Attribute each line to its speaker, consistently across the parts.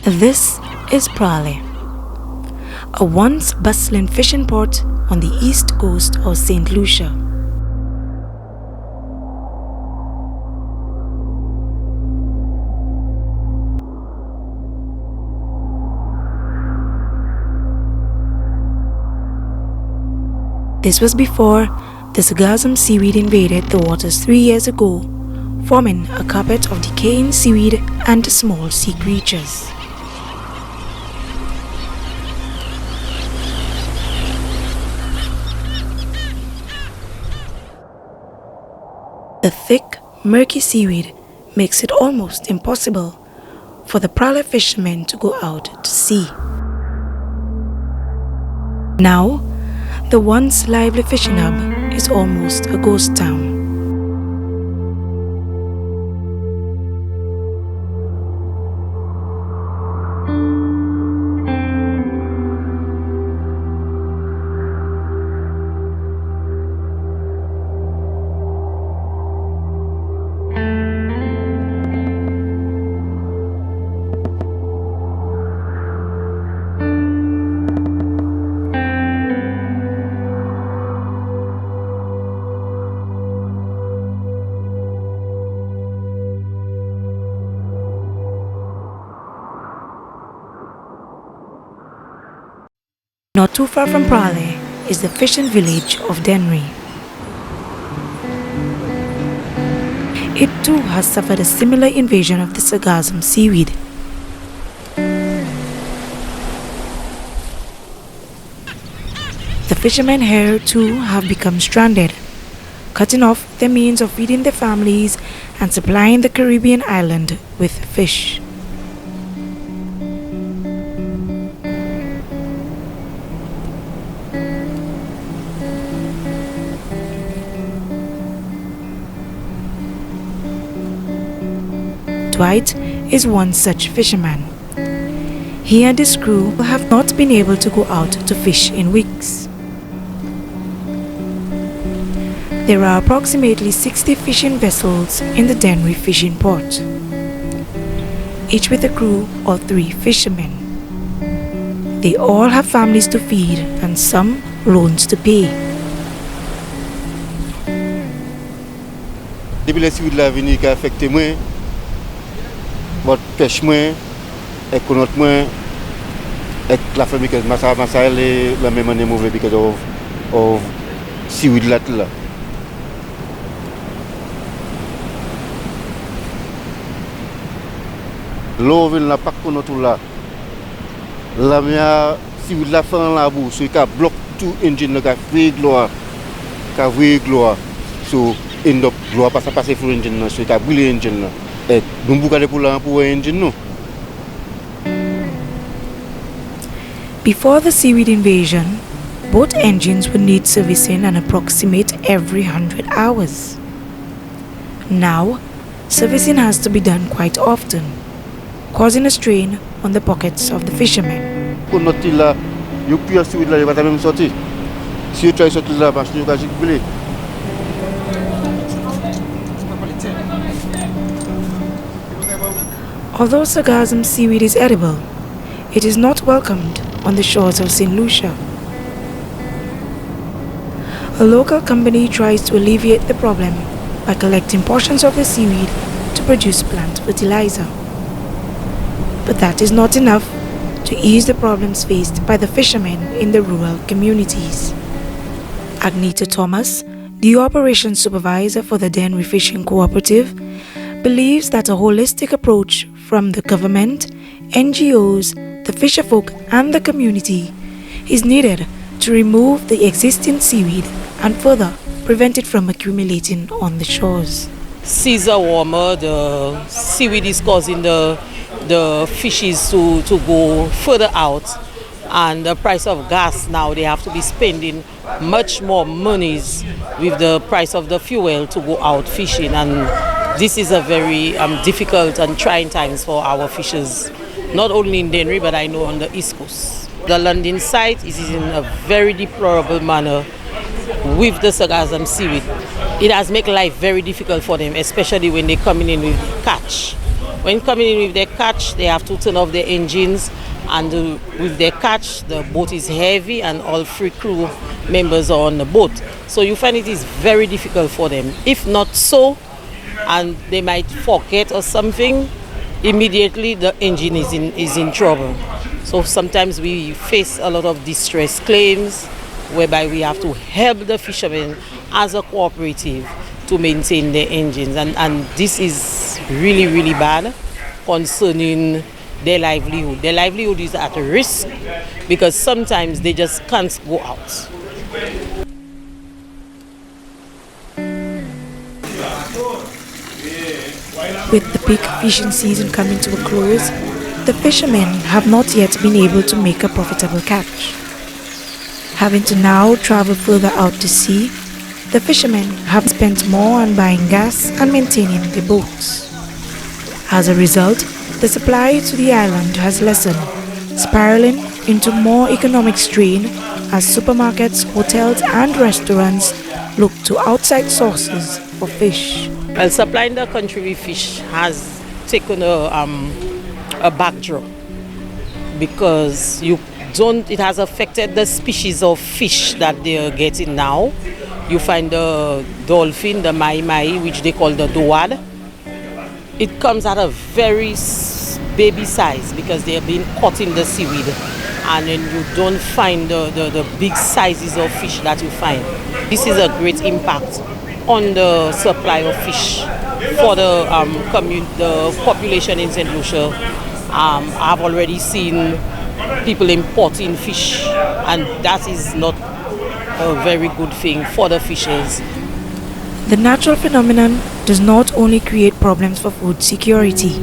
Speaker 1: This is Praslin, a once bustling fishing port on the east coast of St. Lucia. This was before the Sargassum Seaweed invaded the waters 3 years ago, forming a carpet of decaying seaweed and small sea creatures. The thick, murky seaweed makes it almost impossible for the Praslin fishermen to go out to sea. Now, the once lively fishing hub is almost a ghost town. Not too far from Praslin is the fishing village of Dennery. It too has suffered a similar invasion of the Sargassum seaweed. The fishermen here too have become stranded, cutting off their means of feeding their families and supplying the Caribbean island with fish. Dwight is one such fisherman. He and his crew have not been able to go out to fish in weeks. There are approximately 60 fishing vessels in the Dennery fishing port, each with a crew of 3 fishermen. They all have families to feed and some loans to pay.
Speaker 2: Depuis les seaweed la venu qui a affecté moi, votre pêche moi, et connaître moi, et la famille que massa la même année mauvais because of seaweed là. L'eau vient là pas connaître là. La mia seaweed la fin la boue, so il bloque tout engine là, qui fait gloire, so end up gloire pas passer pour engine là, so il brûler engine là. Et nous boucler pour engine non.
Speaker 1: Before the seaweed invasion, both engines would need servicing an approximate every 100 hours. Now, servicing has to be done quite often, causing a strain on the pockets of the fishermen.
Speaker 2: You pure seaweed là, il va même sortir. Si you try sortir là, parce que tu vas brûler.
Speaker 1: Although Sargassum seaweed is edible, it is not welcomed on the shores of Saint Lucia. A local company tries to alleviate the problem by collecting portions of the seaweed to produce plant fertilizer. But that is not enough to ease the problems faced by the fishermen in the rural communities. Agneta Thomas, the operations supervisor for the Dennery Fishing Cooperative, believes that a holistic approach from the government, NGOs, the fisherfolk and the community is needed to remove the existing seaweed and further prevent it from accumulating on the shores.
Speaker 3: Seas are warmer, the seaweed is causing the fishes to go further out, and the price of gas now, they have to be spending much more monies with the price of the fuel to go out fishing, and this is a very difficult and trying times for our fishers, not only in Dennery but I know on the East Coast. The landing site is in a very deplorable manner with the Sargassum seaweed. It has made life very difficult for them, especially when they're coming in with catch. When coming in with their catch, they have to turn off their engines, and with their catch, the boat is heavy and all 3 crew members are on the boat. So you find it is very difficult for them. If not so, and they might forget or something, immediately the engine is in trouble. So sometimes we face a lot of distress claims, whereby we have to help the fishermen as a cooperative to maintain their engines. And this is really, really bad concerning their livelihood. Their livelihood is at risk because sometimes they just can't go out.
Speaker 1: With the peak fishing season coming to a close, the fishermen have not yet been able to make a profitable catch. Having to now travel further out to sea, the fishermen have spent more on buying gas and maintaining their boats. As a result, the supply to the island has lessened, spiraling into more economic strain as supermarkets, hotels and restaurants look to outside sources for fish.
Speaker 3: Well, supplying the country with fish has taken a backdrop because it has affected the species of fish that they are getting now. You find the dolphin, the mai, which they call the doad. It comes at a very baby size because they are being caught in the seaweed, and then you don't find the big sizes of fish that you find. This is a great impact on the supply of fish for the population in St. Lucia. I've already seen people importing fish, and that is not a very good thing for the fishers.
Speaker 1: The natural phenomenon does not only create problems for food security.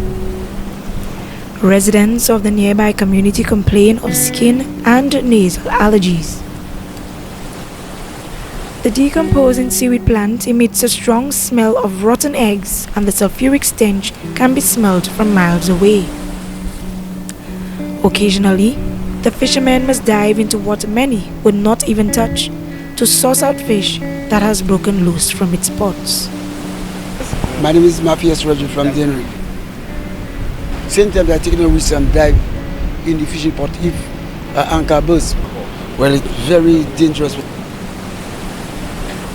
Speaker 1: Residents of the nearby community complain of skin and nasal allergies. The decomposing seaweed plant emits a strong smell of rotten eggs, and the sulfuric stench can be smelled from miles away. Occasionally, the fishermen must dive into what many would not even touch to source out fish that has broken loose from its pots.
Speaker 4: My name is Matthias Roger from Dennery. Same time they are taking a risk and dive in the fishing pot if an anchor bursts. Well, it's very dangerous.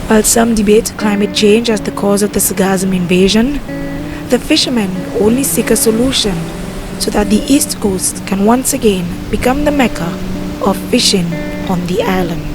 Speaker 1: While some debate climate change as the cause of the sargassum invasion, the fishermen only seek a solution so that the East Coast can once again become the mecca of fishing on the island.